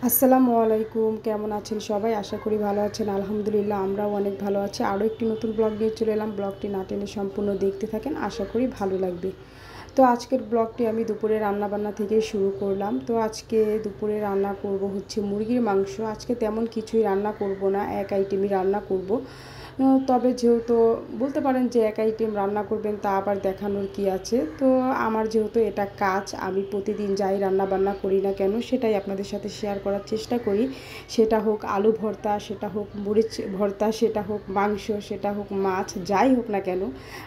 আসসালামু আলাইকুম, কেমন আছেন সবাই? আশা করি ভালো আছেন। আলহামদুলিল্লাহ আমরাও অনেক ভালো আছি। আরও একটি নতুন ব্লগ নিয়ে চলে এলাম। ব্লগটি না টেনে সম্পূর্ণ দেখতে থাকেন, আশা করি ভালো লাগবে। তো আজকের ব্লগটি আমি দুপুরে রান্নাবান্না থেকে শুরু করলাম। তো আজকে দুপুরে রান্না করব হচ্ছে মুরগির মাংস। আজকে তেমন কিছুই রান্না করব না, এক আইটেমই রান্না করব। তবে যেহেতু বলতে পারেন যে এক আইটেম রান্না করবেন তা আবার দেখানোর কি আছে। তো আমার যেহেতু এটা কাজ, আমি প্রতিদিন যাই রান্না বান্না করি না কেন সেটাই আপনাদের সাথে শেয়ার করার চেষ্টা করি। সেটা হোক আলু ভর্তা, সেটা হোক মরিচ ভর্তা, সেটা হোক মাংস, সেটা হোক মাছ, যাই হোক না কেন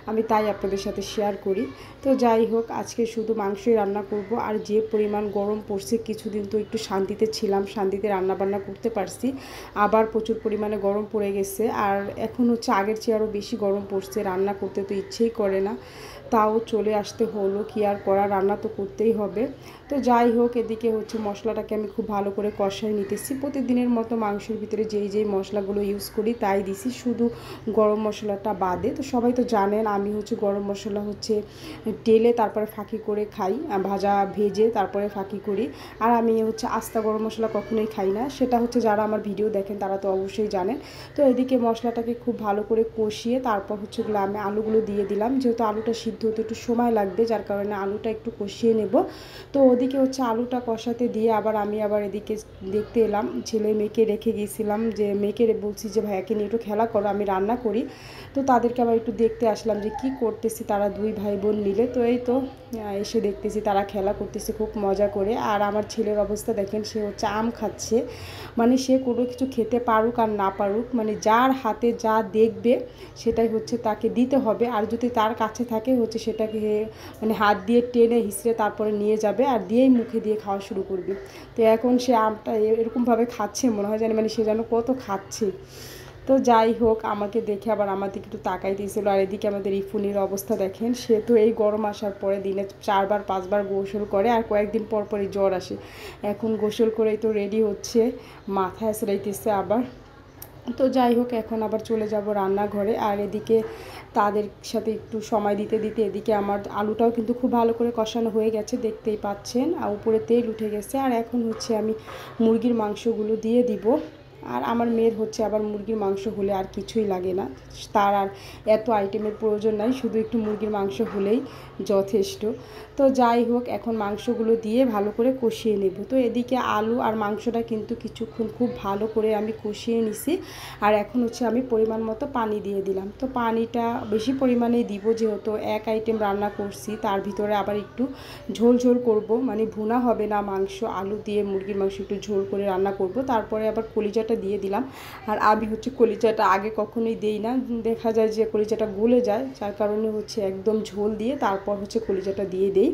আমি তাই আপনাদের সাথে শেয়ার করি। তো যাই হোক, আজকে শুধু মাংসই রান্না করব। আর যে পরিমাণ গরম পড়ছে, কিছুদিন তো একটু শান্তিতে ছিলাম, শান্তিতে রান্না বান্না করতে পারছি। আবার প্রচুর পরিমাণে গরম পড়ে গেছে। আর এখন হচ্ছে আগের চেয়ে আরও বেশি গরম পড়ছে, রান্না করতে তো ইচ্ছেই করে না। তাও চলে আসতে হলো, কি আর করা, রান্না তো করতেই হবে। তো যাই হোক, এদিকে হচ্ছে মশলাটাকে আমি খুব ভালো করে কষাই নিতেছি। প্রতিদিনের মতো মাংসের ভিতরে যেই মশলাগুলো ইউজ করি তাই দিছি, শুধু গরম মশলাটা বাদে। তো সবাই তো জানেন আমি হচ্ছে গরম মশলা হচ্ছে টেলে তারপরে ফাঁকি করে খাই, ভেজে তারপরে ফাঁকি করি। আর আমি হচ্ছে আস্তা গরম মশলা কখনোই খাই না, সেটা হচ্ছে যারা আমার ভিডিও দেখেন তারা তো অবশ্যই জানেন। তো এদিকে মশলাটাকে খুব ভালো করে কষিয়ে তারপর হচ্ছে আমি আলুগুলো দিয়ে দিলাম। যেহেতু আলুটা সিদ্ধ হতে একটু সময় লাগবে, যার কারণে আলুটা একটু কষিয়ে নেব। তো ওদিকে হচ্ছে আলুটা কষাতে দিয়ে আমি এদিকে দেখতে এলাম, ছেলে মেয়েকে রেখে গিয়েছিলাম, যে মেয়েকে বলছি যে ভাইয়াকে নিয়ে একটু খেলা করো, আমি রান্না করি। তো তাদেরকে আবার একটু দেখতে আসলাম যে কি করতেছি তারা দুই ভাই বোন মিলে। তো এই তো এসে দেখতেছি তারা খেলা করতেছে খুব মজা করে। আর আমার ছেলের অবস্থা দেখেন, সে হচ্ছে আম খাচ্ছে। মানে সে কোনো কিছু খেতে পারুক আর না পারুক, মানে যার হাতে যা দেখবে সেটাই হচ্ছে তাকে দিতে হবে। আর যদি তার কাছে থাকে হচ্ছে সেটাকে মানে হাত দিয়ে টেনে হিঁচড়ে তারপরে নিয়ে যাবে আর দিয়েই মুখে দিয়ে খাওয়া শুরু করবে। তো এখন সে আমটা এরকমভাবে খাচ্ছে, মনে হয় জানি মানে সে যেন কত খাচ্ছে। তো যাই হোক, আমাকে দেখে আবার আমার দিকে একটু তাকাই দিয়েছিল। আর এদিকে আমাদের ইফুনির অবস্থা দেখেন, সে তো এই গরম আসার পরে দিনে 4-5 বার গোসল করে, আর কয়েকদিন পর পরই জ্বর আসে। এখন গোসল করেই তো রেডি হচ্ছে, মাথায় আঁচড়াইতেছে আবার। তো যাই হোক, এখন আবার চলে যাব রান্নাঘরে। আর এদিকে তাদের সাথে একটু সময় দিতে দিতে এদিকে আমার আলুটাও কিন্তু খুব ভালো করে কষানো হয়ে গেছে, দেখতেই পাচ্ছেন। আর উপরে তেল উঠে গেছে। আর এখন হচ্ছে আমি মুরগির মাংসগুলো দিয়ে দিব। আর আমার মেয়ের হচ্ছে আবার মুরগির মাংস হলে আর কিছুই লাগে না, তার আর এত আইটেমের প্রয়োজন নাই, শুধু একটু মুরগির মাংস হলেই যথেষ্ট। তো যাই হোক, এখন মাংসগুলো দিয়ে ভালো করে কষিয়ে নেব। তো এদিকে আলু আর মাংসটা কিন্তু কিছুক্ষণ খুব ভালো করে আমি কষিয়ে নিছি। আর এখন হচ্ছে আমি পরিমাণ মতো পানি দিয়ে দিলাম। তো পানিটা বেশি পরিমাণেই দিব, যেহেতু এক আইটেম রান্না করছি, তার ভিতরে আবার একটু ঝোল ঝোল করব, মানে ভুনা হবে না মাংস, আলু দিয়ে মুরগির মাংস একটু ঝোল করে রান্না করব। তারপরে আবার কলিজাটা দিয়ে দিলাম। আর আমি হচ্ছে কলিজাটা আগে কখনোই দেই না, দেখা যায় যে কলিজাটা গলে যায়, যার কারণে হচ্ছে একদম ঝোল দিয়ে তারপর হচ্ছে কলিজাটা দিয়ে দেই।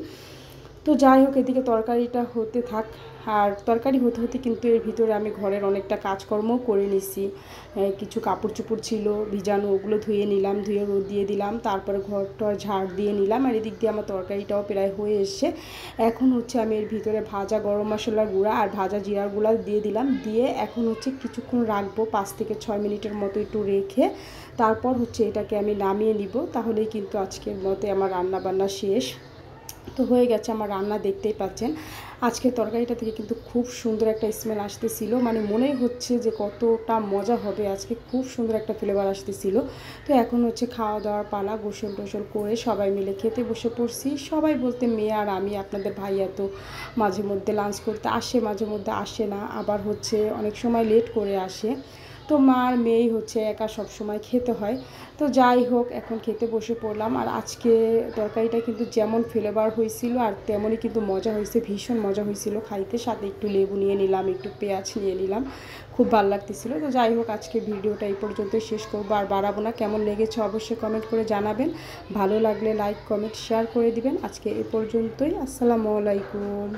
তো যাই হোক, এদিকে তরকারিটা হতে থাক। আর তরকারি হতে হতে কিন্তু এর ভিতরে আমি ঘরের অনেকটা কাজকর্মও করে নিছি। কিছু কাপড় চোপড় ছিল ভিজানো, ওগুলো ধুয়ে নিলাম, ধুয়ে রোদ দিয়ে দিলাম, তারপরে ঘরটা ঝাড় দিয়ে নিলাম। আর এদিক দিয়ে আমার তরকারিটাও প্রায় হয়ে এসছে। এখন হচ্ছে আমি এর ভিতরে ভাজা গরম মশলার গুঁড়া আর ভাজা জিরার গুঁড়া দিয়ে দিলাম। দিয়ে এখন হচ্ছে কিছুক্ষণ রাখবো, 5 থেকে 6 মিনিটের মতো একটু রেখে তারপর হচ্ছে এটাকে আমি নামিয়ে নিব। তাহলেই কিন্তু আজকের মতে আমার রান্না বান্না শেষ। তো হয়ে গেছে আমার রান্না, দেখতেই পাচ্ছেন। আজকের তরকারিটা থেকে কিন্তু খুব সুন্দর একটা স্মেল আসতেছিল, মানে মনেই হচ্ছে যে কতটা মজা হবে আজকে, খুব সুন্দর একটা ফ্লেভার আসতেছিল। তো এখন হচ্ছে খাওয়া দাওয়ার পালা, গোসল টোসল করে সবাই মিলে খেতে বসে পড়ছি। সবাই বলতে মেয়ে আর আমি, আপনাদের ভাইয়া তো মাঝে মধ্যে লাঞ্চ করতে আসে, মাঝে মধ্যে আসে না, আবার হচ্ছে অনেক সময় লেট করে আসে। তো মা আর মেয়েই হচ্ছে একা সব সময় খেতে হয়। তো যাই হোক, এখন খেতে বসে পড়লাম। আর আজকে তরকারিটা কিন্তু যেমন ফ্লেভার হয়েছিল আর তেমনই কিন্তু মজা হয়েছে, ভীষণ মজা হয়েছিল খাইতে। সাথে একটু লেবু নিয়ে নিলাম, একটু পেঁয়াজ নিয়ে নিলাম, খুব ভালো লাগতেছিল। তো যাই হোক, আজকে ভিডিওটা এই পর্যন্তই শেষ করবো, আর বাড়াবো না। কেমন লেগেছে অবশ্যই কমেন্ট করে জানাবেন, ভালো লাগলে লাইক কমেন্ট শেয়ার করে দিবেন। আজকে এ পর্যন্তই, আসসালামু আলাইকুম।